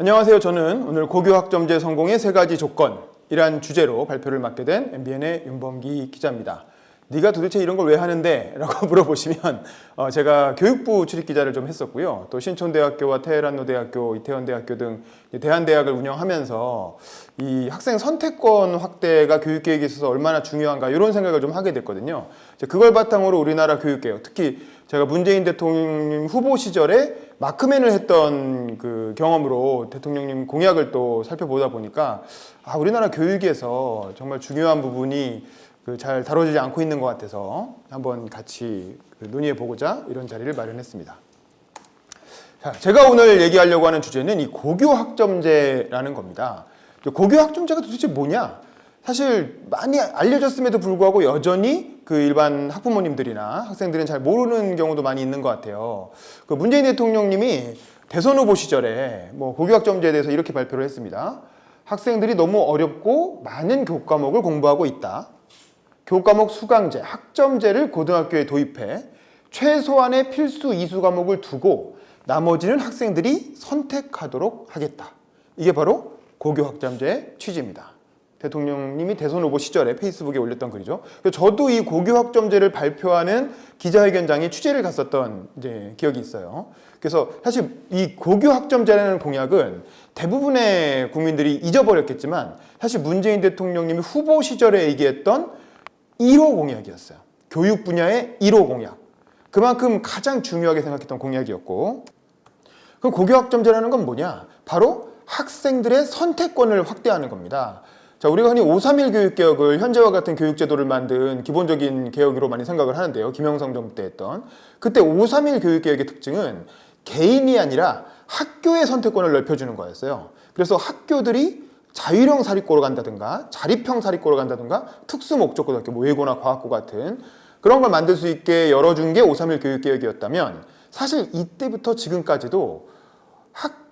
안녕하세요. 저는 오늘 고교학점제 성공의 3가지 조건이란 주제로 발표를 맡게 된 MBN의 윤범기 기자입니다. 네가 도대체 이런 걸 왜 하는데? 라고 물어보시면 제가 교육부 출입기자를 좀 했었고요. 또 신촌대학교와 테헤란노대학교, 이태원대학교 등 대한대학을 운영하면서 이 학생 선택권 확대가 교육계획에 있어서 얼마나 중요한가 이런 생각을 좀 하게 됐거든요. 그걸 바탕으로 우리나라 교육개혁, 특히 제가 문재인 대통령 후보 시절에 마크맨을 했던 그 경험으로 대통령님 공약을 또 살펴보다 보니까 우리나라 교육에서 정말 중요한 부분이 잘 다뤄지지 않고 있는 것 같아서 한번 같이 논의해보고자 이런 자리를 마련했습니다. 자, 제가 오늘 얘기하려고 하는 주제는 이 고교학점제라는 겁니다. 고교학점제가 도대체 뭐냐? 사실 많이 알려졌음에도 불구하고 여전히 일반 학부모님들이나 학생들은 잘 모르는 경우도 많이 있는 것 같아요. 문재인 대통령님이 대선 후보 시절에 고교학점제에 대해서 이렇게 발표를 했습니다. 학생들이 너무 어렵고 많은 교과목을 공부하고 있다. 교과목 수강제, 학점제를 고등학교에 도입해 최소한의 필수 이수 과목을 두고 나머지는 학생들이 선택하도록 하겠다. 이게 바로 고교학점제의 취지입니다. 대통령님이 대선 후보 시절에 페이스북에 올렸던 글이죠. 저도 이 고교학점제를 발표하는 기자회견장에 취재를 갔었던 기억이 있어요. 그래서 사실 이 고교학점제라는 공약은 대부분의 국민들이 잊어버렸겠지만 사실 문재인 대통령님이 후보 시절에 얘기했던 1호 공약이었어요. 교육 분야의 1호 공약. 그만큼 가장 중요하게 생각했던 공약이었고, 그럼 고교학점제라는 건 뭐냐? 바로 학생들의 선택권을 확대하는 겁니다. 자, 우리가 흔히 5.3.1 교육개혁을 현재와 같은 교육제도를 만든 기본적인 개혁으로 많이 생각을 하는데요. 김영삼 정부 때 했던. 그때 5.3.1 교육개혁의 특징은 개인이 아니라 학교의 선택권을 넓혀주는 거였어요. 그래서 학교들이 자율형 사립고로 간다든가 자립형 사립고로 간다든가 특수목적고등학교, 외고나 과학고 같은 그런 걸 만들 수 있게 열어준 게 5.3.1 교육개혁이었다면 사실 이때부터 지금까지도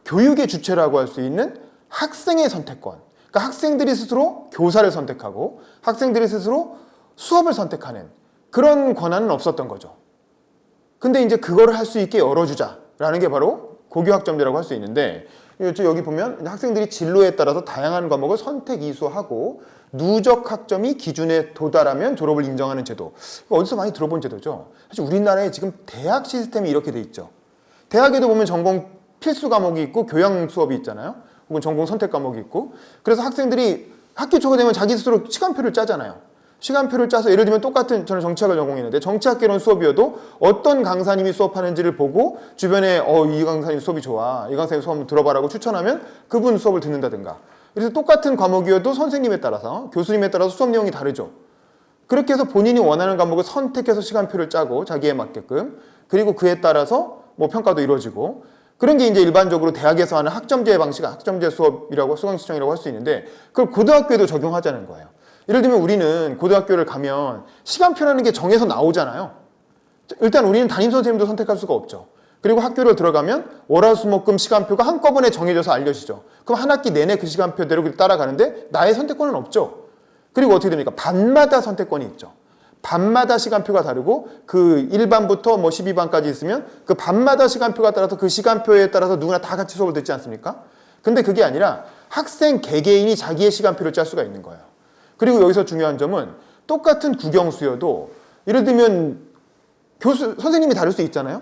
교육의 주체라고 할 수 있는 학생의 선택권, 그러니까 학생들이 스스로 교사를 선택하고 학생들이 스스로 수업을 선택하는 그런 권한은 없었던 거죠. 근데 이제 그거를 할 수 있게 열어주자라는 게 바로 고교학점제라고 할 수 있는데, 여기 보면 학생들이 진로에 따라서 다양한 과목을 선택 이수하고 누적 학점이 기준에 도달하면 졸업을 인정하는 제도. 어디서 많이 들어본 제도죠. 사실 우리나라에 지금 대학 시스템이 이렇게 돼 있죠. 대학에도 보면 전공 필수 과목이 있고 교양 수업이 있잖아요. 혹은 전공 선택 과목이 있고. 그래서 학생들이 학기 초가 되면 자기 스스로 시간표를 짜잖아요. 시간표를 짜서 예를 들면 똑같은, 저는 정치학을 전공했는데 정치학개론 수업이어도 어떤 강사님이 수업하는지를 보고 주변에 이 강사님 수업이 좋아, 이 강사님 수업 한번 들어봐라고 추천하면 그분 수업을 듣는다든가. 그래서 똑같은 과목이어도 선생님에 따라서, 교수님에 따라서 수업 내용이 다르죠. 그렇게 해서 본인이 원하는 과목을 선택해서 시간표를 짜고 자기에 맞게끔, 그리고 그에 따라서 평가도 이루어지고, 그런 게 이제 일반적으로 대학에서 하는 학점제 방식, 학점제 수업이라고, 수강 신청이라고 할 수 있는데 그걸 고등학교에도 적용하자는 거예요. 예를 들면 우리는 고등학교를 가면 시간표라는 게 정해서 나오잖아요. 일단 우리는 담임선생님도 선택할 수가 없죠. 그리고 학교를 들어가면 월화수목금 시간표가 한꺼번에 정해져서 알려지죠. 그럼 한 학기 내내 그 시간표대로 따라가는데 나의 선택권은 없죠. 그리고 어떻게 됩니까? 반마다 선택권이 있죠. 반마다 시간표가 다르고 그 1반부터 12반까지 있으면 그 반마다 시간표가 따라서 그 시간표에 따라서 누구나 다 같이 수업을 듣지 않습니까? 근데 그게 아니라 학생 개개인이 자기의 시간표를 짤 수가 있는 거예요. 그리고 여기서 중요한 점은 똑같은 국영수여도 예를 들면 선생님이 다를 수 있잖아요.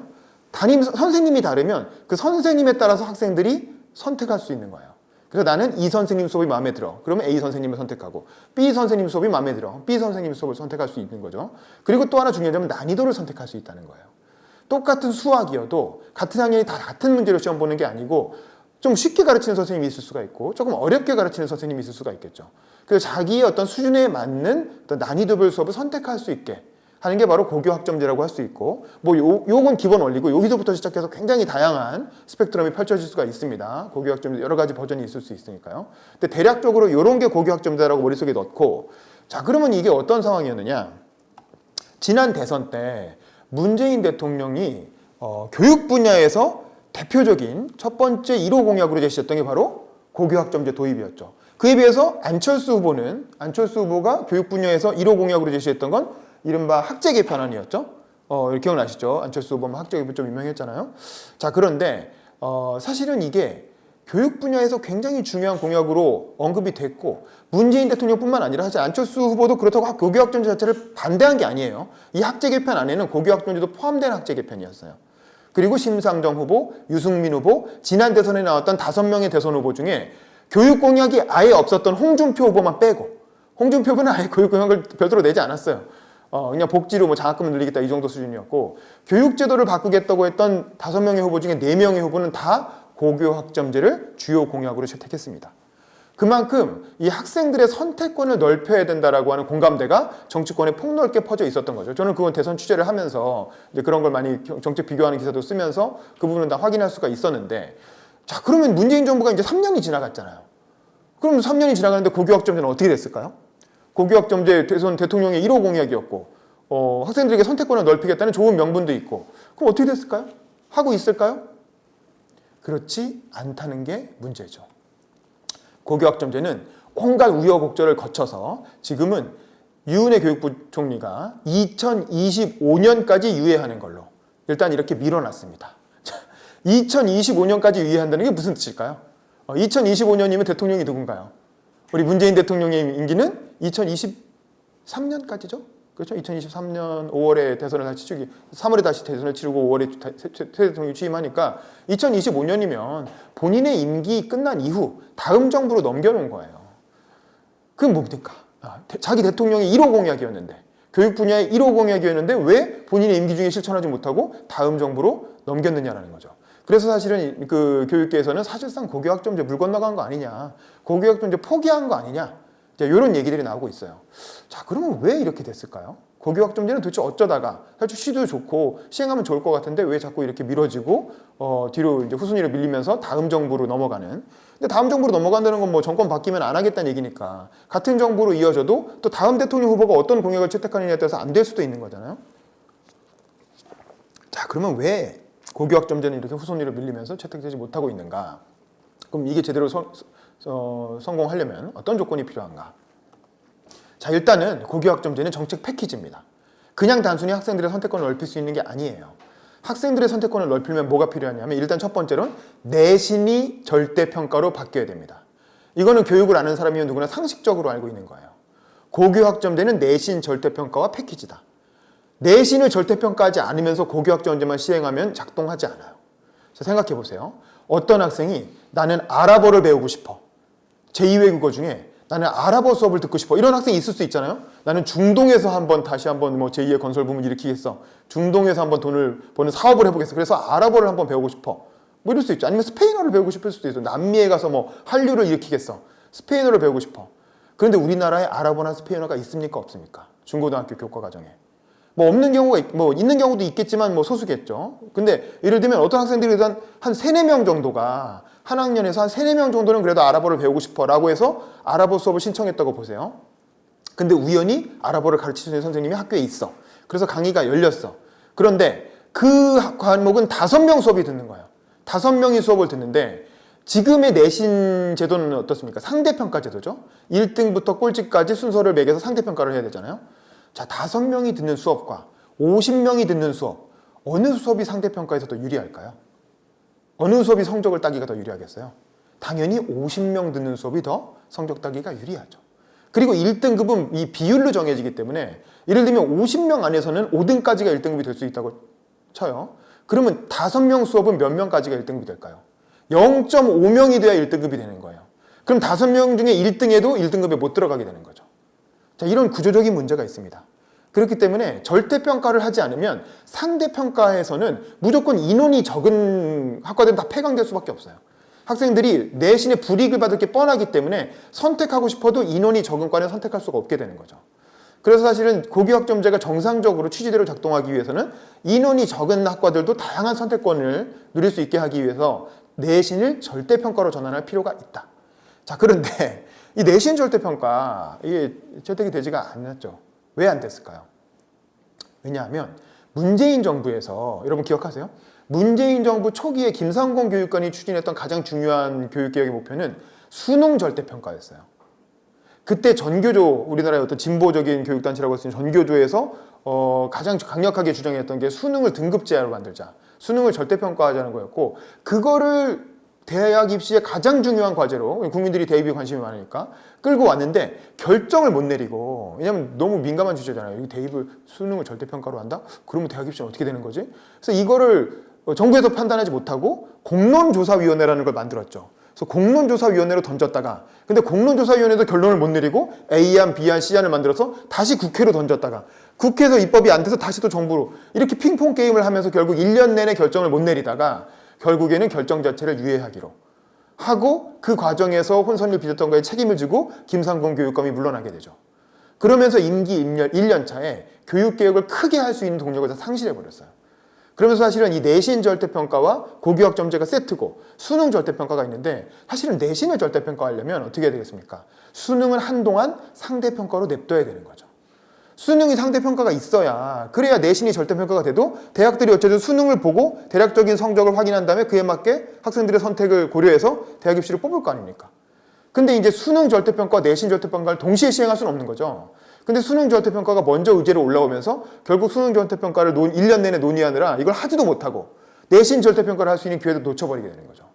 선생님이 다르면 그 선생님에 따라서 학생들이 선택할 수 있는 거예요. 그래서 나는 이 선생님 수업이 마음에 들어. 그러면 A 선생님을 선택하고 B 선생님 수업이 마음에 들어. B 선생님 수업을 선택할 수 있는 거죠. 그리고 또 하나 중요한 점은 난이도를 선택할 수 있다는 거예요. 똑같은 수학이어도 같은 학년이 다 같은 문제로 시험 보는 게 아니고 좀 쉽게 가르치는 선생님이 있을 수가 있고 조금 어렵게 가르치는 선생님이 있을 수가 있겠죠. 그래서 자기의 어떤 수준에 맞는 어떤 난이도별 수업을 선택할 수 있게 하는 게 바로 고교학점제라고 할 수 있고, 요건 기본 원리고 여기서부터 시작해서 굉장히 다양한 스펙트럼이 펼쳐질 수가 있습니다. 고교학점제 여러 가지 버전이 있을 수 있으니까요. 근데 대략적으로 이런 게 고교학점제라고 머릿속에 넣고, 자, 그러면 이게 어떤 상황이었느냐? 지난 대선 때 문재인 대통령이 교육 분야에서 대표적인 첫 번째 1호 공약으로 제시했던 게 바로 고교학점제 도입이었죠. 그에 비해서 안철수 후보가 교육 분야에서 1호 공약으로 제시했던 건 이른바 학제 개편안이었죠. 기억나시죠? 안철수 후보는 학제 개편 좀 유명했잖아요. 자, 그런데 사실은 이게 교육 분야에서 굉장히 중요한 공약으로 언급이 됐고 문재인 대통령뿐만 아니라 사실 안철수 후보도 그렇다고 고교학점제 자체를 반대한 게 아니에요. 이 학제 개편 안에는 고교학점제도 포함된 학제 개편이었어요. 그리고 심상정 후보, 유승민 후보, 지난 대선에 나왔던 5명의 대선 후보 중에 교육 공약이 아예 없었던 홍준표 후보만 빼고, 홍준표 후보는 아예 교육 공약을 별도로 내지 않았어요. 그냥 복지로 뭐 장학금을 늘리겠다 이 정도 수준이었고, 교육제도를 바꾸겠다고 했던 5명의 후보 중에 4명의 후보는 다 고교학점제를 주요 공약으로 채택했습니다. 그만큼 이 학생들의 선택권을 넓혀야 된다라고 하는 공감대가 정치권에 폭넓게 퍼져 있었던 거죠. 저는 그건 대선 취재를 하면서 이제 그런 걸 많이 정책 비교하는 기사도 쓰면서 그 부분은 다 확인할 수가 있었는데, 자, 그러면 문재인 정부가 이제 3년이 지나갔잖아요. 그럼 3년이 지나가는데 고교학점제는 어떻게 됐을까요? 고교학점제 대선 대통령의 1호 공약이었고, 학생들에게 선택권을 넓히겠다는 좋은 명분도 있고, 그럼 어떻게 됐을까요? 하고 있을까요? 그렇지 않다는 게 문제죠. 고교학점제는 온갖 우여곡절을 거쳐서 지금은 유은혜 교육부 총리가 2025년까지 유예하는 걸로 일단 이렇게 밀어놨습니다. 2025년까지 유예한다는 게 무슨 뜻일까요? 2025년이면 대통령이 누군가요? 우리 문재인 대통령의 임기는 2023년까지죠? 그렇죠? 2023년 5월에 대선을 다시 치르기, 3월에 다시 대선을 치르고 5월에 새 대통령이 취임하니까 2025년이면 본인의 임기 끝난 이후 다음 정부로 넘겨놓은 거예요. 그건 뭡니까? 자기 대통령의 1호 공약이었는데, 교육 분야의 1호 공약이었는데 왜 본인의 임기 중에 실천하지 못하고 다음 정부로 넘겼느냐라는 거죠. 그래서 사실은 그 교육계에서는 사실상 고교학점제 물 건너간 거 아니냐, 고교학점제 포기한 거 아니냐, 이런 얘기들이 나오고 있어요. 자, 그러면 왜 이렇게 됐을까요? 고교학점제는 도대체 어쩌다가, 사실 시도 좋고 시행하면 좋을 것 같은데 왜 자꾸 이렇게 미뤄지고 뒤로 이제 후순위로 밀리면서 다음 정부로 넘어가는. 근데 다음 정부로 넘어간다는 건 뭐 정권 바뀌면 안 하겠다는 얘기니까 같은 정부로 이어져도 또 다음 대통령 후보가 어떤 공약을 채택하느냐에 따라서 안 될 수도 있는 거잖아요. 자, 그러면 왜 고교학점제는 이렇게 후순위로 밀리면서 채택되지 못하고 있는가? 그럼 이게 제대로 성공하려면 어떤 조건이 필요한가? 자, 일단은 고교학점제는 정책 패키지입니다. 그냥 단순히 학생들의 선택권을 넓힐 수 있는 게 아니에요. 학생들의 선택권을 넓히려면 뭐가 필요하냐면 일단 첫 번째로는 내신이 절대평가로 바뀌어야 됩니다. 이거는 교육을 아는 사람이면 누구나 상식적으로 알고 있는 거예요. 고교학점제는 내신 절대평가와 패키지다. 내신을 절대평가하지 않으면서 고교학점제만 시행하면 작동하지 않아요. 자, 생각해 보세요. 어떤 학생이 나는 아랍어를 배우고 싶어. 제2외국어 중에 나는 아랍어 수업을 듣고 싶어. 이런 학생이 있을 수 있잖아요. 나는 중동에서 다시 한번 뭐 제2의 건설 붐을 일으키겠어. 중동에서 한번 돈을 버는 사업을 해보겠어. 그래서 아랍어를 한번 배우고 싶어. 뭐 이럴 수 있죠. 아니면 스페인어를 배우고 싶을 수도 있어. 남미에 가서 뭐 한류를 일으키겠어. 스페인어를 배우고 싶어. 그런데 우리나라에 아랍어나 스페인어가 있습니까? 없습니까? 중고등학교 교과 과정에. 뭐 없는 경우가 뭐 있는 경우도 있겠지만 뭐 소수겠죠. 근데 예를 들면 어떤 학생들이 일단 한 3-4명 정도가 한 학년에서 한 3-4명 정도는 그래도 아랍어를 배우고 싶어라고 해서 아랍어 수업을 신청했다고 보세요. 근데 우연히 아랍어를 가르치는 선생님이 학교에 있어. 그래서 강의가 열렸어. 그런데 그 과목은 5명 수업이 듣는 거예요. 5명이 수업을 듣는데 지금의 내신 제도는 어떻습니까? 상대평가 제도죠. 1등부터 꼴찌까지 순서를 매겨서 상대평가를 해야 되잖아요. 자, 5명이 듣는 수업과 50명이 듣는 수업, 어느 수업이 상대평가에서 더 유리할까요? 어느 수업이 성적을 따기가 더 유리하겠어요? 당연히 50명 듣는 수업이 더 성적 따기가 유리하죠. 그리고 1등급은 이 비율로 정해지기 때문에 예를 들면 50명 안에서는 5등까지가 1등급이 될 수 있다고 쳐요. 그러면 5명 수업은 몇 명까지가 1등급이 될까요? 0.5명이 돼야 1등급이 되는 거예요. 그럼 5명 중에 1등에도 1등급에 못 들어가게 되는 거죠. 자, 이런 구조적인 문제가 있습니다. 그렇기 때문에 절대평가를 하지 않으면 상대평가에서는 무조건 인원이 적은 학과들은 다 폐강될 수밖에 없어요. 학생들이 내신에 불이익을 받을 게 뻔하기 때문에 선택하고 싶어도 인원이 적은 과는 선택할 수가 없게 되는 거죠. 그래서 사실은 고교학점제가 정상적으로 취지대로 작동하기 위해서는 인원이 적은 학과들도 다양한 선택권을 누릴 수 있게 하기 위해서 내신을 절대평가로 전환할 필요가 있다. 자, 그런데 이 내신 절대평가 이게 채택이 되지가 않았죠. 왜 안 됐을까요? 왜냐하면 문재인 정부에서, 여러분 기억하세요? 문재인 정부 초기에 김상곤 교육관이 추진했던 가장 중요한 교육개혁의 목표는 수능 절대평가였어요. 그때 전교조, 우리나라의 어떤 진보적인 교육단체라고 할 수 있는 전교조에서 가장 강력하게 주장했던 게 수능을 등급제로 만들자, 수능을 절대평가하자는 거였고, 그거를 대학 입시의 가장 중요한 과제로 국민들이 대입에 관심이 많으니까 끌고 왔는데 결정을 못 내리고, 왜냐면 너무 민감한 주제잖아요. 이 대입을 수능을 절대평가로 한다? 그러면 대학 입시는 어떻게 되는 거지? 그래서 이거를 정부에서 판단하지 못하고 공론조사위원회라는 걸 만들었죠. 그래서 공론조사위원회로 던졌다가, 근데 공론조사위원회도 결론을 못 내리고 A안, B안, C안을 만들어서 다시 국회로 던졌다가 국회에서 입법이 안 돼서 다시 또 정부로, 이렇게 핑퐁 게임을 하면서 결국 1년 내내 결정을 못 내리다가 결국에는 결정 자체를 유예하기로 하고, 그 과정에서 혼선을 빚었던 거에 책임을 지고 김상곤 교육감이 물러나게 되죠. 그러면서 임기 1년 차에 교육개혁을 크게 할 수 있는 동력을 다 상실해버렸어요. 그러면서 사실은 이 내신 절대평가와 고교학점제가 세트고 수능 절대평가가 있는데, 사실은 내신을 절대평가하려면 어떻게 해야 되겠습니까? 수능은 한동안 상대평가로 냅둬야 되는 거죠. 수능이 상대평가가 있어야, 그래야 내신이 절대평가가 돼도 대학들이 어쨌든 수능을 보고 대략적인 성적을 확인한 다음에 그에 맞게 학생들의 선택을 고려해서 대학 입시를 뽑을 거 아닙니까? 근데 이제 수능 절대평가와 내신 절대평가를 동시에 시행할 수는 없는 거죠. 근데 수능 절대평가가 먼저 의제로 올라오면서 결국 수능 절대평가를 1년 내내 논의하느라 이걸 하지도 못하고 내신 절대평가를 할 수 있는 기회도 놓쳐버리게 되는 거죠.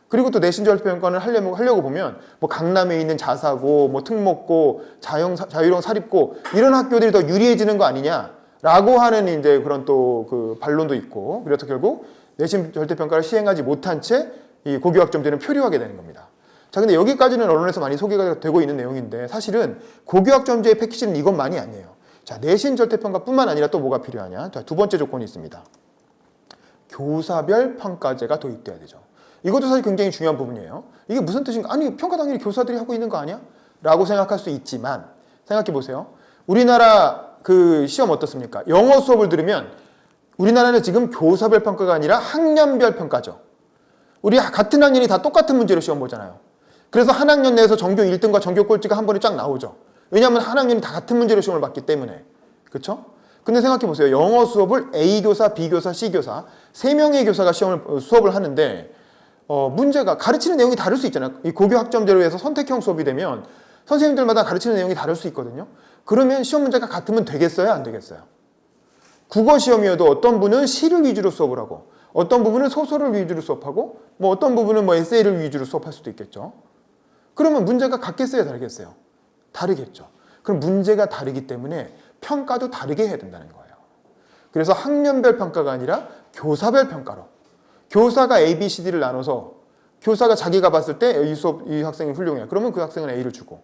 그리고 또 내신 절대평가를 하려고 보면 뭐 강남에 있는 자사고, 뭐 특목고, 자유형 사립고 이런 학교들이 더 유리해지는 거 아니냐라고 하는 이제 그런 또 그 반론도 있고, 그래서 결국 내신 절대평가를 시행하지 못한 채 이 고교학점제는 표류하게 되는 겁니다. 자, 근데 여기까지는 언론에서 많이 소개가 되고 있는 내용인데, 사실은 고교학점제의 패키지는 이것만이 아니에요. 자, 내신 절대평가뿐만 아니라 또 뭐가 필요하냐? 자, 두 번째 조건이 있습니다. 교사별 평가제가 도입돼야 되죠. 이것도 사실 굉장히 중요한 부분이에요. 이게 무슨 뜻인가? 아니, 평가 당연히 교사들이 하고 있는 거 아니야? 라고 생각할 수 있지만, 생각해 보세요. 우리나라 그 시험 어떻습니까? 영어 수업을 들으면 우리나라는 지금 교사별 평가가 아니라 학년별 평가죠. 우리 같은 학년이 다 똑같은 문제로 시험 보잖아요. 그래서 한 학년 내에서 전교 1등과 전교 꼴찌가 한 번에 쫙 나오죠. 왜냐하면 한 학년이 다 같은 문제로 시험을 봤기 때문에. 그렇죠? 근데 생각해 보세요. 영어 수업을 A 교사, B 교사, C 교사 3명의 교사가 수업을 하는데, 문제가 가르치는 내용이 다를 수 있잖아요. 이 고교학점제로 해서 선택형 수업이 되면 선생님들마다 가르치는 내용이 다를 수 있거든요. 그러면 시험 문제가 같으면 되겠어요? 안 되겠어요? 국어 시험이어도 어떤 분은 시를 위주로 수업을 하고, 어떤 부분은 소설을 위주로 수업하고, 뭐 어떤 부분은 뭐 에세이를 위주로 수업할 수도 있겠죠. 그러면 문제가 같겠어요? 다르겠어요? 다르겠죠. 그럼 문제가 다르기 때문에 평가도 다르게 해야 된다는 거예요. 그래서 학년별 평가가 아니라 교사별 평가로, 교사가 A, B, C, D를 나눠서 교사가 자기가 봤을 때 이 학생이 훌륭해. 그러면 그 학생은 A를 주고,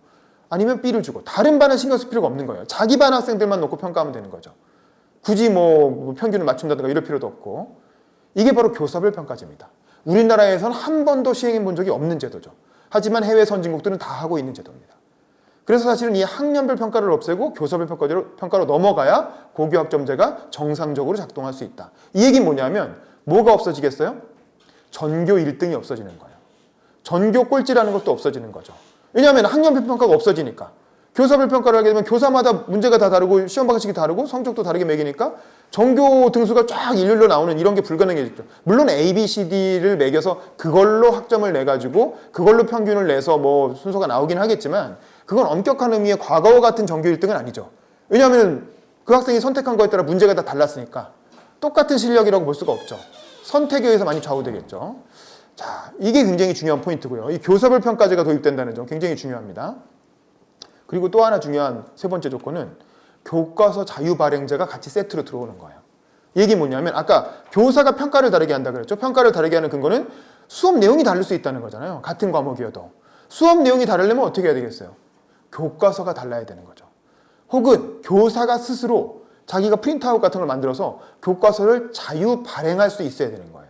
아니면 B를 주고, 다른 반은 신경 쓸 필요가 없는 거예요. 자기 반 학생들만 놓고 평가하면 되는 거죠. 굳이 뭐 평균을 맞춘다든가 이럴 필요도 없고. 이게 바로 교사별 평가제입니다. 우리나라에서는 한 번도 시행해 본 적이 없는 제도죠. 하지만 해외 선진국들은 다 하고 있는 제도입니다. 그래서 사실은 이 학년별 평가를 없애고 교사별 평가로 넘어가야 고교학점제가 정상적으로 작동할 수 있다. 이 얘기는 뭐냐면, 뭐가 없어지겠어요? 전교 1등이 없어지는 거예요. 전교 꼴찌라는 것도 없어지는 거죠. 왜냐하면 학년별 평가가 없어지니까. 교사별 평가를 하게 되면 교사마다 문제가 다 다르고 시험 방식이 다르고 성적도 다르게 매기니까 전교 등수가 쫙 일률로 나오는 이런 게 불가능해졌죠. 물론 A, B, C, D를 매겨서 그걸로 학점을 내가지고 그걸로 평균을 내서 뭐 순서가 나오긴 하겠지만, 그건 엄격한 의미의 과거와 같은 전교 1등은 아니죠. 왜냐하면 그 학생이 선택한 거에 따라 문제가 다 달랐으니까 똑같은 실력이라고 볼 수가 없죠. 선택에 의해서 많이 좌우되겠죠. 자, 이게 굉장히 중요한 포인트고요. 이 교사별 평가제가 도입된다는 점 굉장히 중요합니다. 그리고 또 하나 중요한 세 번째 조건은 교과서 자유 발행제가 같이 세트로 들어오는 거예요. 이게 뭐냐면, 아까 교사가 평가를 다르게 한다 그랬죠. 평가를 다르게 하는 근거는 수업 내용이 다를 수 있다는 거잖아요. 같은 과목이어도. 수업 내용이 다르려면 어떻게 해야 되겠어요? 교과서가 달라야 되는 거죠. 혹은 교사가 스스로 자기가 프린트아웃 같은 걸 만들어서 교과서를 자유 발행할 수 있어야 되는 거예요.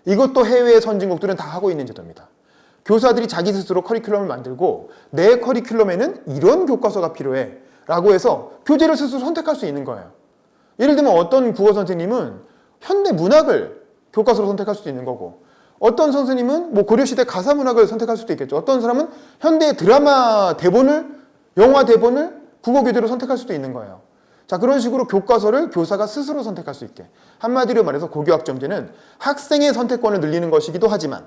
이것도 해외 선진국들은 다 하고 있는 제도입니다. 교사들이 자기 스스로 커리큘럼을 만들고, 내 커리큘럼에는 이런 교과서가 필요해 라고 해서 교재를 스스로 선택할 수 있는 거예요. 예를 들면 어떤 국어 선생님은 현대 문학을 교과서로 선택할 수도 있는 거고, 어떤 선생님은 뭐 고려시대 가사문학을 선택할 수도 있겠죠. 어떤 사람은 현대 드라마 대본을, 영화 대본을 국어 교재로 선택할 수도 있는 거예요. 자, 그런 식으로 교과서를 교사가 스스로 선택할 수 있게. 한마디로 말해서 고교학점제는 학생의 선택권을 늘리는 것이기도 하지만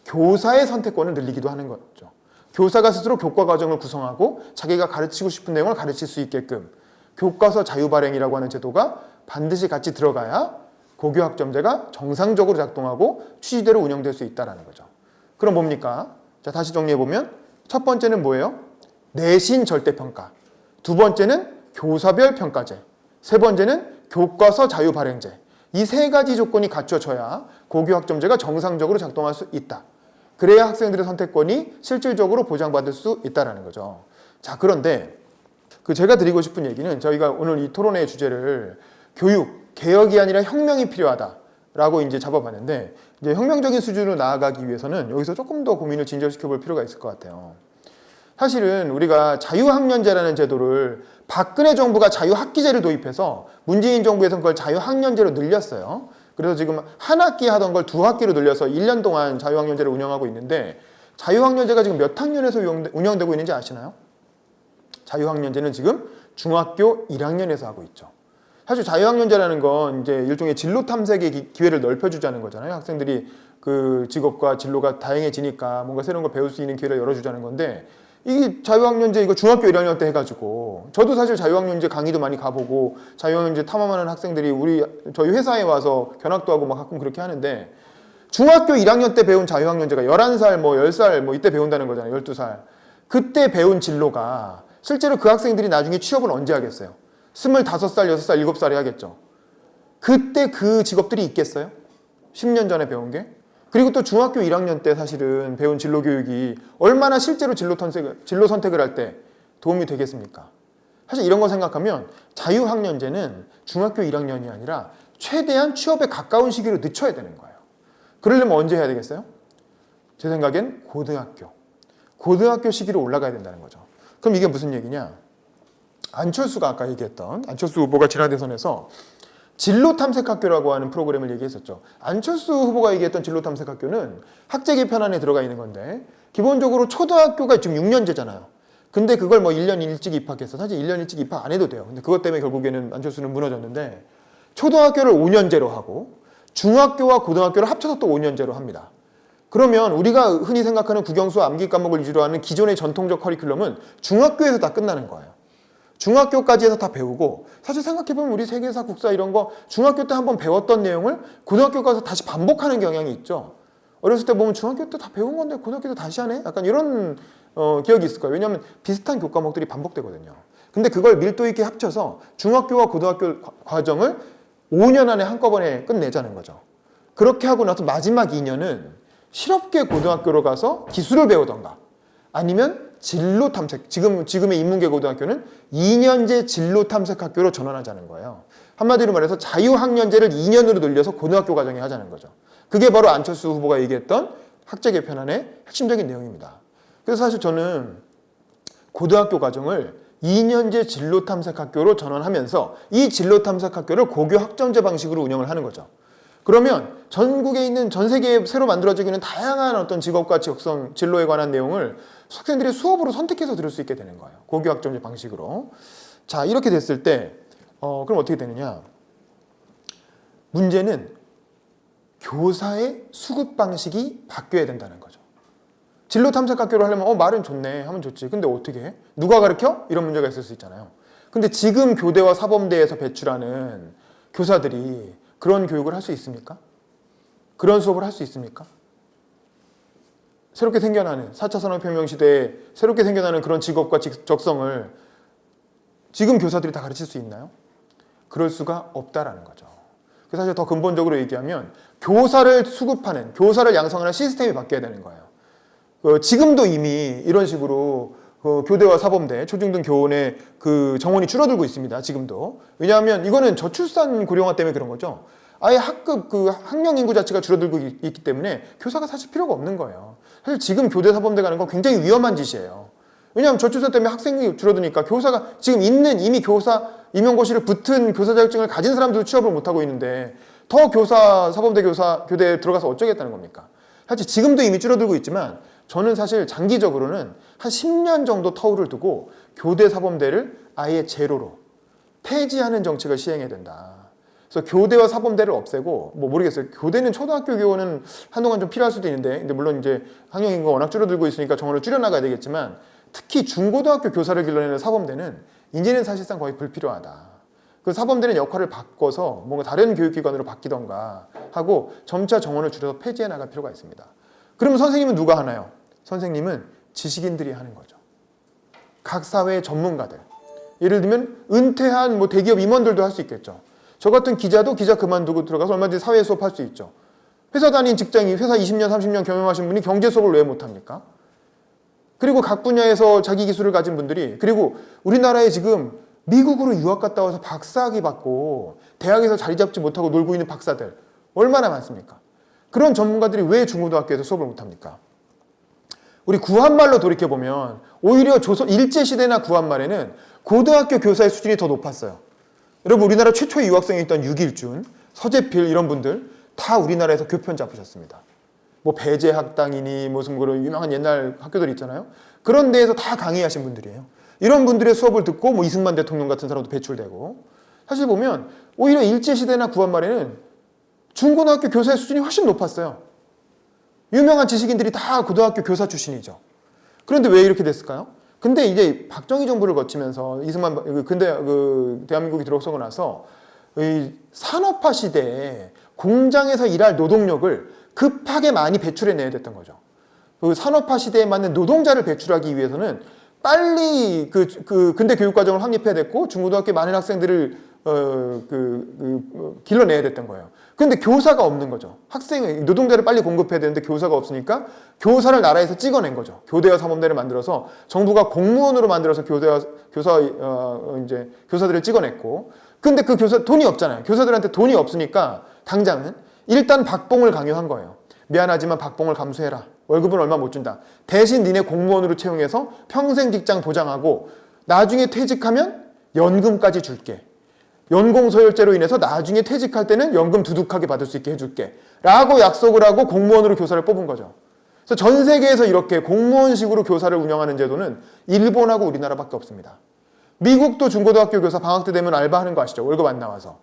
교사의 선택권을 늘리기도 하는 거죠. 교사가 스스로 교과 과정을 구성하고 자기가 가르치고 싶은 내용을 가르칠 수 있게끔 교과서 자유 발행이라고 하는 제도가 반드시 같이 들어가야 고교학점제가 정상적으로 작동하고 취지대로 운영될 수 있다는 거죠. 그럼 뭡니까? 자, 다시 정리해보면 첫 번째는 뭐예요? 내신 절대평가. 두 번째는 교사별 평가제. 세 번째는 교과서 자유 발행제. 이 세 가지 조건이 갖춰져야 고교 학점제가 정상적으로 작동할 수 있다. 그래야 학생들의 선택권이 실질적으로 보장받을 수 있다는 거죠. 자, 그런데 제가 드리고 싶은 얘기는 저희가 오늘 이 토론회의 주제를 교육, 개혁이 아니라 혁명이 필요하다라고 이제 잡아봤는데 이제 혁명적인 수준으로 나아가기 위해서는 여기서 조금 더 고민을 진전시켜 볼 필요가 있을 것 같아요. 사실은 우리가 자유학년제라는 제도를 박근혜 정부가 자유학기제를 도입해서 문재인 정부에서는 그걸 자유학년제로 늘렸어요. 그래서 지금 한 학기 하던 걸 두 학기로 늘려서 1년 동안 자유학년제를 운영하고 있는데 자유학년제가 지금 몇 학년에서 운영되고 있는지 아시나요? 자유학년제는 지금 중학교 1학년에서 하고 있죠. 사실 자유학년제라는 건 이제 일종의 진로 탐색의 기회를 넓혀주자는 거잖아요. 학생들이 그 직업과 진로가 다양해지니까 뭔가 새로운 걸 배울 수 있는 기회를 열어주자는 건데 이 자유학년제 이거 중학교 1학년 때 해가지고 저도 사실 자유학년제 강의도 많이 가보고 자유학년제 탐험하는 학생들이 저희 회사에 와서 견학도 하고 막 가끔 그렇게 하는데 중학교 1학년 때 배운 자유학년제가 11살, 10살 이때 배운다는 거잖아요. 12살. 그때 배운 진로가 실제로 그 학생들이 나중에 취업을 언제 하겠어요? 25살, 6살, 7살에 하겠죠. 그때 그 직업들이 있겠어요? 10년 전에 배운 게? 그리고 또 중학교 1학년 때 사실은 배운 진로 교육이 얼마나 실제로 진로 선택을 할 때 도움이 되겠습니까? 사실 이런 거 생각하면 자유학년제는 중학교 1학년이 아니라 최대한 취업에 가까운 시기로 늦춰야 되는 거예요. 그러려면 언제 해야 되겠어요? 제 생각엔 고등학교 시기로 올라가야 된다는 거죠. 그럼 이게 무슨 얘기냐? 안철수가 아까 얘기했던 안철수 후보가 지난 대선에서 진로탐색학교라고 하는 프로그램을 얘기했었죠. 안철수 후보가 얘기했던 진로탐색학교는 학제 개편안에 들어가 있는 건데 기본적으로 초등학교가 지금 6년제잖아요. 근데 그걸 1년 일찍 입학해서 사실 1년 일찍 입학 안 해도 돼요. 근데 그것 때문에 결국에는 안철수는 무너졌는데 초등학교를 5년제로 하고 중학교와 고등학교를 합쳐서 또 5년제로 합니다. 그러면 우리가 흔히 생각하는 국영수 암기 과목을 위주로 하는 기존의 전통적 커리큘럼은 중학교에서 다 끝나는 거예요. 중학교까지 해서 다 배우고 사실 생각해보면 우리 세계사, 국사 이런 거 중학교 때 한번 배웠던 내용을 고등학교 가서 다시 반복하는 경향이 있죠. 어렸을 때 보면 중학교 때 다 배운 건데 고등학교 때 다시 하네? 약간 이런 기억이 있을 거예요. 왜냐하면 비슷한 교과목들이 반복되거든요. 근데 그걸 밀도 있게 합쳐서 중학교와 고등학교 과정을 5년 안에 한꺼번에 끝내자는 거죠. 그렇게 하고 나서 마지막 2년은 실업계 고등학교로 가서 기술을 배우던가 아니면 진로 탐색, 지금의 인문계 고등학교는 2년제 진로 탐색 학교로 전환하자는 거예요. 한마디로 말해서 자유학년제를 2년으로 늘려서 고등학교 과정에 하자는 거죠. 그게 바로 안철수 후보가 얘기했던 학제 개편안의 핵심적인 내용입니다. 그래서 사실 저는 고등학교 과정을 2년제 진로 탐색 학교로 전환하면서 이 진로 탐색 학교를 고교 학점제 방식으로 운영을 하는 거죠. 그러면 전국에 있는 전 세계에 새로 만들어지고 있는 다양한 어떤 직업과 적성, 진로에 관한 내용을 학생들이 수업으로 선택해서 들을 수 있게 되는 거예요. 고교 학점제 방식으로. 자, 이렇게 됐을 때 그럼 어떻게 되느냐? 문제는 교사의 수급 방식이 바뀌어야 된다는 거죠. 진로 탐색 학교를 하려면 말은 좋네 하면 좋지. 근데 어떻게 해? 누가 가르쳐? 이런 문제가 있을 수 있잖아요. 근데 지금 교대와 사범대에서 배출하는 교사들이 그런 교육을 할 수 있습니까? 그런 수업을 할 수 있습니까? 새롭게 생겨나는 4차 산업혁명 시대에 새롭게 생겨나는 그런 직업과 적성을 지금 교사들이 다 가르칠 수 있나요? 그럴 수가 없다라는 거죠. 그래서 사실 더 근본적으로 얘기하면 교사를 수급하는, 교사를 양성하는 시스템이 바뀌어야 되는 거예요. 지금도 이미 이런 식으로 교대와 사범대, 초중등 교원의 그 정원이 줄어들고 있습니다. 지금도. 왜냐하면 이거는 저출산 고령화 때문에 그런 거죠. 아예 학급 학령 인구 자체가 줄어들고 있기 때문에 교사가 사실 필요가 없는 거예요. 사실 지금 교대 사범대 가는 건 굉장히 위험한 짓이에요. 왜냐하면 저출산 때문에 학생이 줄어드니까 교사가 지금 있는 이미 교사 임용고시를 붙은 교사 자격증을 가진 사람들도 취업을 못하고 있는데 더 교사 사범대 교대에 들어가서 어쩌겠다는 겁니까? 사실 지금도 이미 줄어들고 있지만 저는 사실 장기적으로는 한 10년 정도 터울을 두고 교대 사범대를 아예 제로로 폐지하는 정책을 시행해야 된다. 그래서 교대와 사범대를 없애고 모르겠어요. 교대는 초등학교 교원은 한동안 좀 필요할 수도 있는데 근데 물론 이제 학령 인구가 워낙 줄어들고 있으니까 정원을 줄여나가야 되겠지만 특히 중고등학교 교사를 길러내는 사범대는 이제는 사실상 거의 불필요하다. 그 사범대는 역할을 바꿔서 뭔가 다른 교육기관으로 바뀌던가 하고 점차 정원을 줄여서 폐지해 나갈 필요가 있습니다. 그러면 선생님은 누가 하나요? 선생님은 지식인들이 하는 거죠. 각 사회의 전문가들. 예를 들면 은퇴한 뭐 대기업 임원들도 할 수 있겠죠. 저 같은 기자도 기자 그만두고 들어가서 얼마든지 사회 수업 할 수 있죠. 회사 다닌 직장이 회사 20년, 30년 경험하신 분이 경제 수업을 왜 못합니까? 그리고 각 분야에서 자기 기술을 가진 분들이, 그리고 우리나라에 지금 미국으로 유학 갔다 와서 박사학위 받고 대학에서 자리 잡지 못하고 놀고 있는 박사들 얼마나 많습니까? 그런 전문가들이 왜 중고등학교에서 수업을 못합니까? 우리 구한말로 돌이켜보면 오히려 일제시대나 구한말에는 고등학교 교사의 수준이 더 높았어요. 여러분, 우리나라 최초의 유학생이 있던 유길준, 서재필 이런 분들 다 우리나라에서 교편 잡으셨습니다. 뭐 배제학당이니 무슨 그런 유명한 옛날 학교들 있잖아요. 그런 데에서 다 강의하신 분들이에요. 이런 분들의 수업을 듣고 뭐 이승만 대통령 같은 사람도 배출되고, 사실 보면 오히려 일제시대나 구한말에는 중고등학교 교사의 수준이 훨씬 높았어요. 유명한 지식인들이 다 고등학교 교사 출신이죠. 그런데 왜 이렇게 됐을까요? 근데 이제 박정희 정부를 거치면서 대한민국이 들어서고 나서 이 산업화 시대에 공장에서 일할 노동력을 급하게 많이 배출해내야 됐던 거죠. 그 산업화 시대에 맞는 노동자를 배출하기 위해서는 빨리 근대 교육 과정을 확립해야 됐고 중고등학교 많은 학생들을 길러내야 됐던 거예요. 근데 교사가 없는 거죠. 노동자를 빨리 공급해야 되는데 교사가 없으니까 교사를 나라에서 찍어낸 거죠. 교대와 사범대를 만들어서 정부가 공무원으로 만들어서 교사들을 찍어냈고, 근데 그 돈이 없잖아요. 교사들한테 돈이 없으니까 당장은 일단 박봉을 강요한 거예요. 미안하지만 박봉을 감수해라. 월급은 얼마 못 준다. 대신 니네 공무원으로 채용해서 평생 직장 보장하고 나중에 퇴직하면 연금까지 줄게. 연공서열제로 인해서 나중에 퇴직할 때는 연금 두둑하게 받을 수 있게 해줄게 라고 약속을 하고 공무원으로 교사를 뽑은 거죠. 그래서 전 세계에서 이렇게 공무원식으로 교사를 운영하는 제도는 일본하고 우리나라밖에 없습니다. 미국도 중고등학교 교사 방학 때 되면 알바하는 거 아시죠? 월급 안 나와서.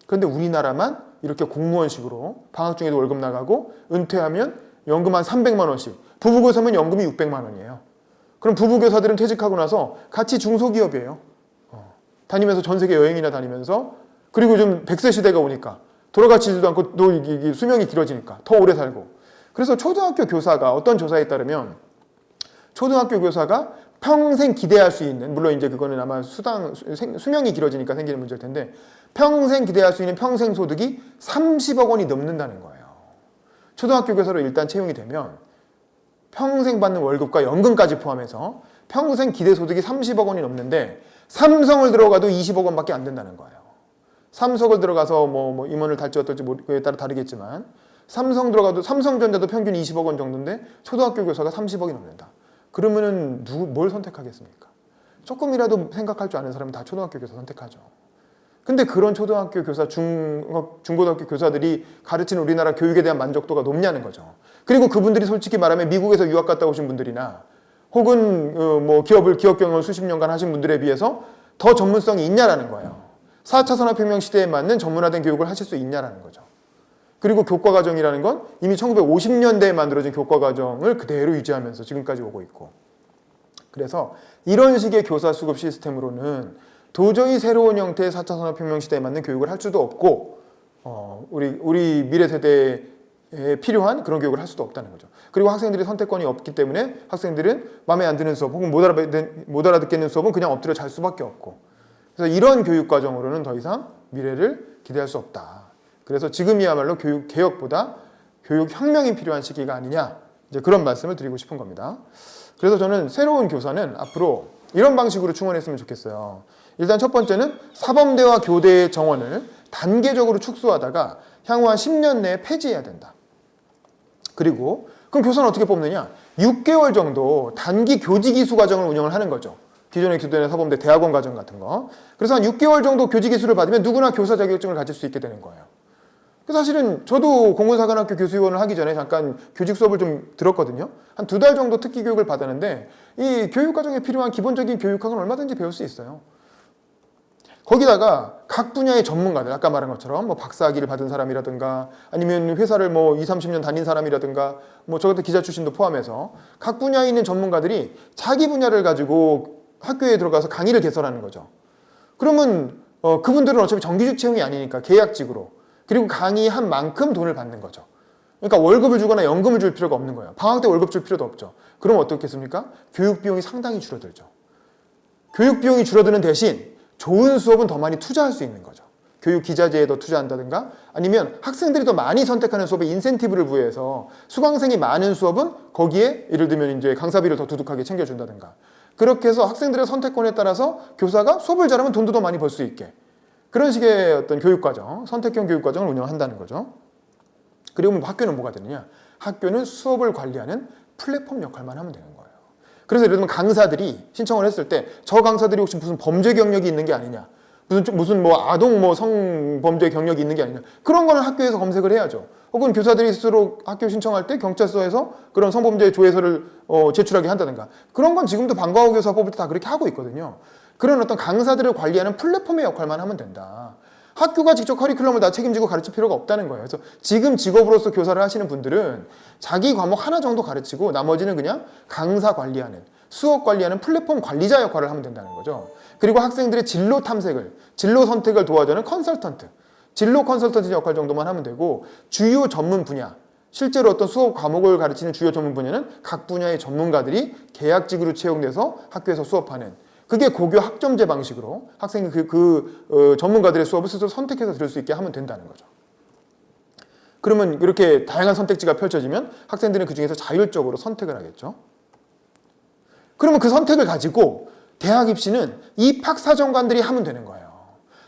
그런데 우리나라만 이렇게 공무원식으로 방학 중에도 월급 나가고 은퇴하면 연금 한 300만 원씩, 부부교사면 연금이 600만 원이에요. 그럼 부부교사들은 퇴직하고 나서 같이 중소기업이에요. 다니면서 전 세계 여행이나 다니면서, 그리고 좀 100세 시대가 오니까 돌아가지도 않고 또 이게 수명이 길어지니까 더 오래 살고. 그래서 초등학교 교사가 어떤 조사에 따르면 초등학교 교사가 평생 기대할 수 있는, 물론 이제 그거는 아마 수명이 길어지니까 생기는 문제일 텐데, 평생 기대할 수 있는 평생 소득이 30억 원이 넘는다는 거예요. 초등학교 교사로 일단 채용이 되면 평생 받는 월급과 연금까지 포함해서 평생 기대 소득이 30억 원이 넘는데, 삼성을 들어가도 20억 원밖에 안 된다는 거예요. 삼성을 들어가서 뭐 임원을 달지 어떨지 그에 따라 다르겠지만, 삼성전자도 평균 20억 원 정도인데 초등학교 교사가 30억이 넘는다. 그러면은 뭘 선택하겠습니까? 조금이라도 생각할 줄 아는 사람은 다 초등학교 교사 선택하죠. 근데 그런 초등학교 교사, 중고등학교 교사들이 가르치는 우리나라 교육에 대한 만족도가 높냐는 거죠. 그리고 그분들이 솔직히 말하면 미국에서 유학 갔다 오신 분들이나 혹은 기업 경영을 수십 년간 하신 분들에 비해서 더 전문성이 있냐라는 거예요. 4차 산업혁명 시대에 맞는 전문화된 교육을 하실 수 있냐라는 거죠. 그리고 교과과정이라는 건 이미 1950년대에 만들어진 교과과정을 그대로 유지하면서 지금까지 오고 있고. 그래서 이런 식의 교사 수급 시스템으로는 도저히 새로운 형태의 4차 산업혁명 시대에 맞는 교육을 할 수도 없고, 우리 미래 세대에 필요한 그런 교육을 할 수도 없다는 거죠. 그리고 학생들이 선택권이 없기 때문에 학생들은 마음에 안 드는 수업 혹은 못 알아듣겠는 수업은 그냥 엎드려 잘 수밖에 없고, 그래서 이런 교육 과정으로는 더 이상 미래를 기대할 수 없다. 그래서 지금이야말로 교육 개혁보다 교육 혁명이 필요한 시기가 아니냐, 이제 그런 말씀을 드리고 싶은 겁니다. 그래서 저는 새로운 교사는 앞으로 이런 방식으로 충원했으면 좋겠어요. 일단 첫 번째는 사범대와 교대의 정원을 단계적으로 축소하다가 향후 한 10년 내에 폐지해야 된다. 그리고 그럼 교사는 어떻게 뽑느냐? 6개월 정도 단기 교직이수 과정을 운영을 하는 거죠. 기존의 교대나 사범대 대학원 과정 같은 거. 그래서 한 6개월 정도 교직이수를 받으면 누구나 교사 자격증을 가질 수 있게 되는 거예요. 사실은 저도 공군사관학교 교수위원을 하기 전에 잠깐 교직 수업을 좀 들었거든요. 한 2달 정도 특기 교육을 받았는데 이 교육 과정에 필요한 기본적인 교육학은 얼마든지 배울 수 있어요. 거기다가 각 분야의 전문가들, 아까 말한 것처럼 뭐 박사학위를 받은 사람이라든가 아니면 회사를 20, 30년 다닌 사람이라든가 저 같은 기자 출신도 포함해서 각 분야에 있는 전문가들이 자기 분야를 가지고 학교에 들어가서 강의를 개설하는 거죠. 그러면 그분들은 어차피 정규직 채용이 아니니까 계약직으로, 그리고 강의한 만큼 돈을 받는 거죠. 그러니까 월급을 주거나 연금을 줄 필요가 없는 거예요. 방학 때 월급 줄 필요도 없죠. 그럼 어떻겠습니까? 교육 비용이 상당히 줄어들죠. 교육 비용이 줄어드는 대신 좋은 수업은 더 많이 투자할 수 있는 거죠. 교육 기자재에 더 투자한다든가 아니면 학생들이 더 많이 선택하는 수업에 인센티브를 부여해서 수강생이 많은 수업은 거기에 예를 들면 이제 강사비를 더 두둑하게 챙겨준다든가 그렇게 해서 학생들의 선택권에 따라서 교사가 수업을 잘하면 돈도 더 많이 벌 수 있게 그런 식의 어떤 교육과정, 선택형 교육과정을 운영한다는 거죠. 그리고 학교는 뭐가 되느냐? 학교는 수업을 관리하는 플랫폼 역할만 하면 되는 거예요. 그래서 예를 들면 강사들이 신청을 했을 때 저 강사들이 혹시 무슨 범죄 경력이 있는 게 아니냐? 무슨 뭐 아동 뭐 성범죄 경력이 있는 게 아니냐? 그런 거는 학교에서 검색을 해야죠. 혹은 교사들이 스스로 학교 신청할 때 경찰서에서 그런 성범죄 조회서를 제출하게 한다든가 그런 건 지금도 방과후 교사 뽑을 때 다 그렇게 하고 있거든요. 그런 어떤 강사들을 관리하는 플랫폼의 역할만 하면 된다. 학교가 직접 커리큘럼을 다 책임지고 가르칠 필요가 없다는 거예요. 그래서 지금 직업으로서 교사를 하시는 분들은 자기 과목 하나 정도 가르치고 나머지는 그냥 강사 관리하는, 수업 관리하는 플랫폼 관리자 역할을 하면 된다는 거죠. 그리고 학생들의 진로 탐색을, 진로 선택을 도와주는 컨설턴트, 진로 컨설턴트 역할 정도만 하면 되고 주요 전문 분야, 실제로 어떤 수업 과목을 가르치는 주요 전문 분야는 각 분야의 전문가들이 계약직으로 채용돼서 학교에서 수업하는 그게 고교 학점제 방식으로 학생이 전문가들의 수업을 스스로 선택해서 들을 수 있게 하면 된다는 거죠. 그러면 이렇게 다양한 선택지가 펼쳐지면 학생들은 그 중에서 자율적으로 선택을 하겠죠. 그러면 그 선택을 가지고 대학 입시는 입학사정관들이 하면 되는 거예요.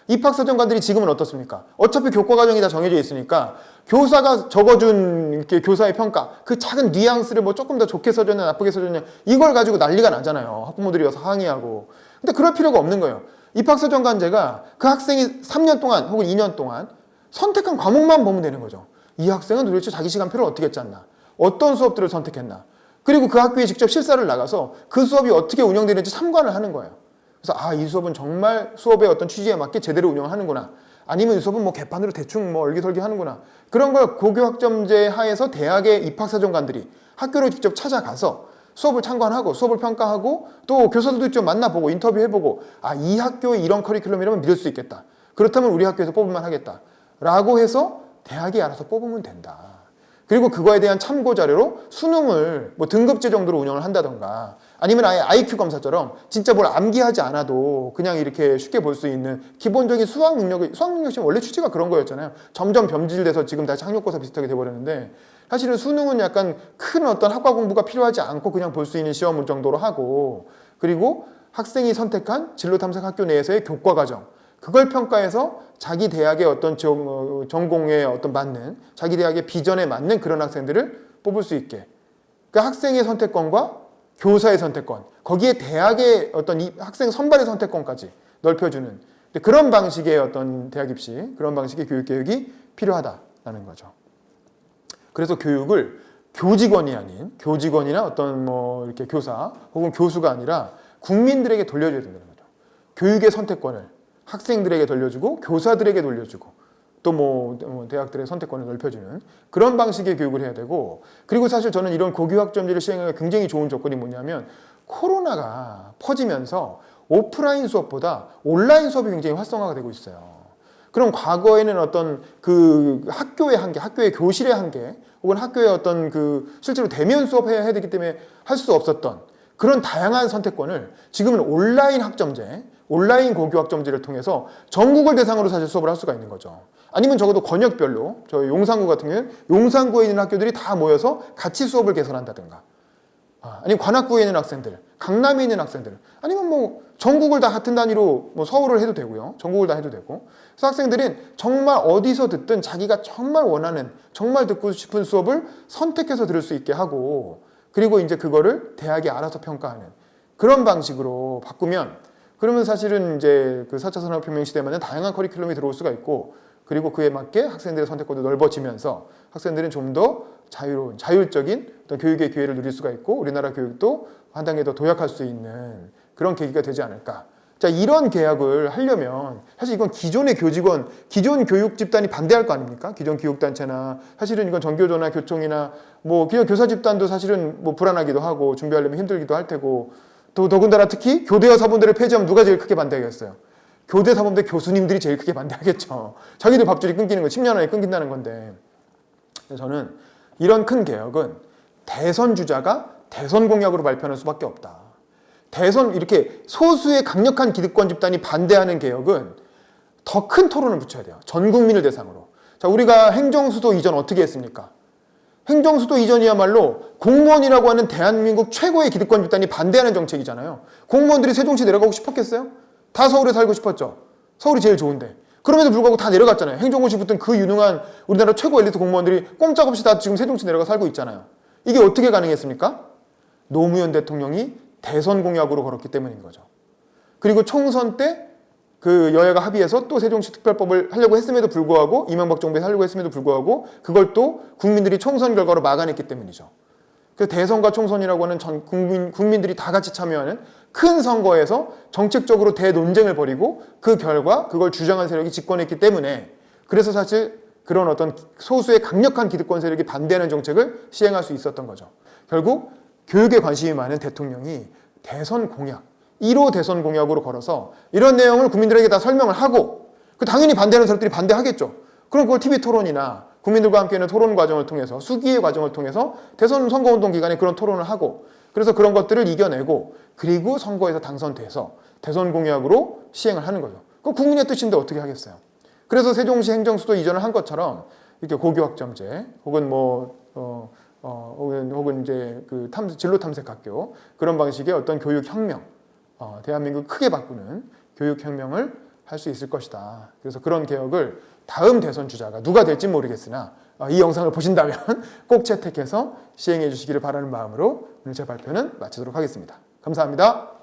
입학사정관들이 지금은 어떻습니까? 어차피 교과과정이 다 정해져 있으니까 교사가 적어준 이렇게 교사의 평가, 그 작은 뉘앙스를 뭐 조금 더 좋게 써줬냐 나쁘게 써줬냐 이걸 가지고 난리가 나잖아요. 학부모들이 와서 항의하고. 근데 그럴 필요가 없는 거예요. 입학사정관제가 그 학생이 3년 동안 혹은 2년 동안 선택한 과목만 보면 되는 거죠. 이 학생은 도대체 자기 시간표를 어떻게 짰나? 어떤 수업들을 선택했나? 그리고 그 학교에 직접 실사를 나가서 그 수업이 어떻게 운영되는지 참관을 하는 거예요. 그래서 이 수업은 정말 수업의 어떤 취지에 맞게 제대로 운영을 하는구나. 아니면 이 수업은 뭐 개판으로 대충 뭐 얼기설기 하는구나. 그런 걸 고교학점제 하에서 대학의 입학사정관들이 학교로 직접 찾아가서 수업을 참관하고 수업을 평가하고 또 교사들도 직접 만나보고 인터뷰해보고 이 학교의 이런 커리큘럼이라면 믿을 수 있겠다. 그렇다면 우리 학교에서 뽑을만 하겠다. 라고 해서 대학이 알아서 뽑으면 된다. 그리고 그거에 대한 참고 자료로 수능을 뭐 등급제 정도로 운영을 한다던가 아니면 아예 IQ 검사처럼 진짜 뭘 암기하지 않아도 그냥 이렇게 쉽게 볼 수 있는 기본적인 수학 능력 시험 원래 취지가 그런 거였잖아요. 점점 변질돼서 지금 다시 학력고사 비슷하게 돼버렸는데 사실은 수능은 약간 큰 어떤 학과 공부가 필요하지 않고 그냥 볼 수 있는 시험 정도로 하고 그리고 학생이 선택한 진로 탐색 학교 내에서의 교과 과정 그걸 평가해서 자기 대학의 어떤 전공에 어떤 맞는 자기 대학의 비전에 맞는 그런 학생들을 뽑을 수 있게 그러니까 학생의 선택권과 교사의 선택권 거기에 대학의 어떤 학생 선발의 선택권까지 넓혀주는 그런 방식의 어떤 대학 입시 그런 방식의 교육 개혁이 필요하다라는 거죠. 그래서 교육을 교직원이 아닌 교직원이나 어떤 뭐 이렇게 교사 혹은 교수가 아니라 국민들에게 돌려줘야 된다는 거죠. 교육의 선택권을 학생들에게 돌려주고 교사들에게 돌려주고 또 뭐 대학들의 선택권을 넓혀주는 그런 방식의 교육을 해야 되고 그리고 사실 저는 이런 고교학점제를 시행하기가 굉장히 좋은 조건이 뭐냐면 코로나가 퍼지면서 오프라인 수업보다 온라인 수업이 굉장히 활성화가 되고 있어요. 그럼 과거에는 어떤 그 학교의 한계, 학교의 교실의 한계 혹은 학교의 어떤 그 실제로 대면 수업해야 되기 때문에 할 수 없었던 그런 다양한 선택권을 지금은 온라인 학점제 온라인 고교학점제를 통해서 전국을 대상으로 사실 수업을 할 수가 있는 거죠. 아니면 적어도 권역별로 저희 용산구 같은 경우는 용산구에 있는 학교들이 다 모여서 같이 수업을 개설한다든가 아니면 관악구에 있는 학생들, 강남에 있는 학생들 아니면 뭐 전국을 다 같은 단위로 뭐 서울을 해도 되고요. 전국을 다 해도 되고 그래서 학생들은 정말 어디서 듣든 자기가 정말 원하는 정말 듣고 싶은 수업을 선택해서 들을 수 있게 하고 그리고 이제 그거를 대학이 알아서 평가하는 그런 방식으로 바꾸면 그러면 사실은 이제 그 4차 산업혁명 시대에는 다양한 커리큘럼이 들어올 수가 있고 그리고 그에 맞게 학생들의 선택권도 넓어지면서 학생들은 좀 더 자유로운, 자율적인 어떤 교육의 기회를 누릴 수가 있고 우리나라 교육도 한 단계 더 도약할 수 있는 그런 계기가 되지 않을까. 자, 이런 계약을 하려면 사실 이건 기존의 교직원, 기존 교육 집단이 반대할 거 아닙니까? 기존 교육단체나 사실은 이건 전교조나 교총이나 뭐 기존 교사 집단도 사실은 뭐 불안하기도 하고 준비하려면 힘들기도 할 테고 또 더군다나 특히 교대와 사범대를 폐지하면 누가 제일 크게 반대하겠어요? 교대 사범대 교수님들이 제일 크게 반대하겠죠. 자기들 밥줄이 끊기는 거 10년 안에 끊긴다는 건데 저는 이런 큰 개혁은 대선 주자가 대선 공약으로 발표하는 수밖에 없다. 대선 이렇게 소수의 강력한 기득권 집단이 반대하는 개혁은 더 큰 토론을 붙여야 돼요. 전 국민을 대상으로. 자, 우리가 행정수도 이전 어떻게 했습니까? 행정수도 이전이야말로 공무원이라고 하는 대한민국 최고의 기득권 집단이 반대하는 정책이잖아요. 공무원들이 세종시 내려가고 싶었겠어요? 다 서울에 살고 싶었죠. 서울이 제일 좋은데. 그럼에도 불구하고 다 내려갔잖아요. 행정고시 붙은 그 유능한 우리나라 최고 엘리트 공무원들이 꼼짝없이 다 지금 세종시 내려가 살고 있잖아요. 이게 어떻게 가능했습니까? 노무현 대통령이 대선 공약으로 걸었기 때문인 거죠. 그리고 총선 때 그 여야가 합의해서 또 세종시 특별법을 하려고 했음에도 불구하고 이명박 정부에 하려고 했음에도 불구하고 그걸 또 국민들이 총선 결과로 막아냈기 때문이죠. 그 대선과 총선이라고 하는 전 국민들이 다 같이 참여하는 큰 선거에서 정책적으로 대논쟁을 벌이고 그 결과 그걸 주장한 세력이 집권했기 때문에 그래서 사실 그런 어떤 소수의 강력한 기득권 세력이 반대하는 정책을 시행할 수 있었던 거죠. 결국 교육에 관심이 많은 대통령이 대선 공약, 1호 대선 공약으로 걸어서 이런 내용을 국민들에게 다 설명을 하고 그 당연히 반대하는 사람들이 반대하겠죠. 그럼 그걸 TV 토론이나 국민들과 함께하는 토론 과정을 통해서 수기의 과정을 통해서 대선 선거운동 기간에 그런 토론을 하고 그래서 그런 것들을 이겨내고 그리고 선거에서 당선돼서 대선 공약으로 시행을 하는 거죠. 그럼 국민의 뜻인데 어떻게 하겠어요? 그래서 세종시 행정수도 이전을 한 것처럼 이렇게 고교학점제 혹은 혹은 이제 그 진로 탐색학교 그런 방식의 어떤 교육 혁명, 대한민국을 크게 바꾸는 교육 혁명을 할 수 있을 것이다. 그래서 그런 개혁을 다음 대선 주자가 누가 될지 모르겠으나 이 영상을 보신다면 꼭 채택해서 시행해 주시기를 바라는 마음으로 오늘 제 발표는 마치도록 하겠습니다. 감사합니다.